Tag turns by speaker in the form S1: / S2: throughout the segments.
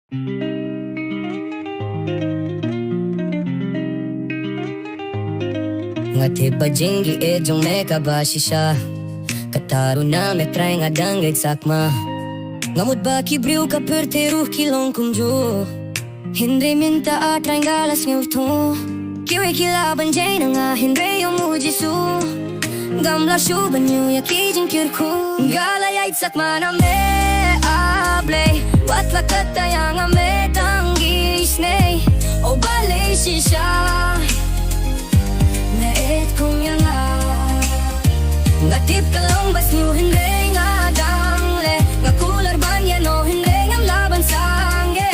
S1: Nga tiba jinggi ejong meka bashi siya Kataro na me try nga danggay sakma Ngamut ba kibriw ka perteru kilong kumjo Hindre minta atray galas ngewto Kiwi kilaban jay na nga hindre yung mujisu Gamla shuban yu ya kijing kirku Galayay sakma na me ablay Watla kataya nga me tanggi isnay O balay shisha Naet kong yang Ngatip ka lang bas nyo hindi nga dangle Nga kular ban yan o hindi ngam laban sangge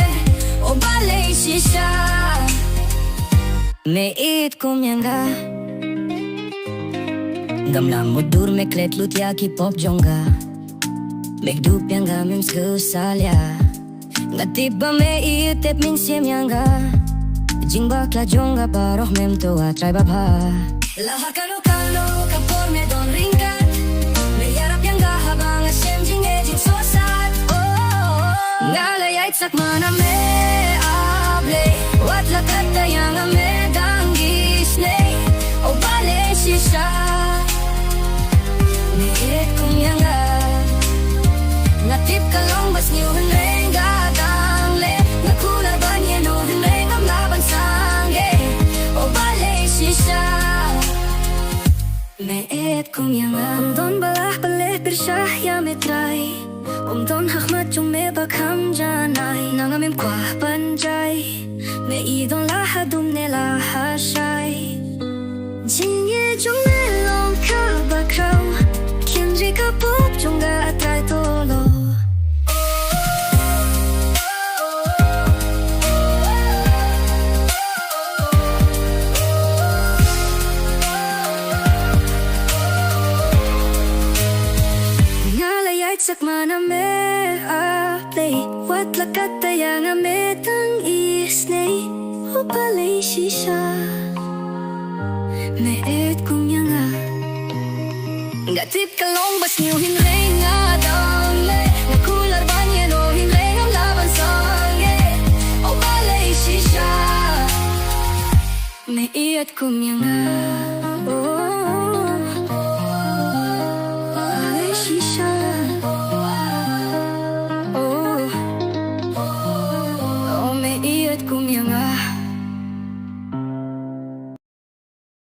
S1: O balay shisha Naet kong yang Gamla mo dur me klet lut yaki pop jonga Megdup yang gamim skusalya Ngatip ba me itep min siem yang Jing bakla jonga paroh mem to atray baba Laha kano kano kapor me don ringkat Me yarap yang habang asem jing ejing sosat Ngalayay sakma na me able Wat lakat yang me danggis ne O bale shisha Me et kong yang Natip kalong bas niyo hunay gadangle Nakular ba niya no hunay ngam laban sangge O bale shisha Me et kong yang Umdon balah baleh birsyah ya me try Umdon hakmat yung me bakham janay Nangamim kwa banjay Me idon lahadum ne lahashay Jingye jong me long ka bakraw Kienri ka pop jong ga atray tolo Sakma na me aplay Wat lakat taya nga me tang isnay O palay shisha Me et kong yang Gatip kalong bas niyo hinray nga dangle Nga kular ba niya no hinray ngam laban sangge O palay shisha Me et kong yang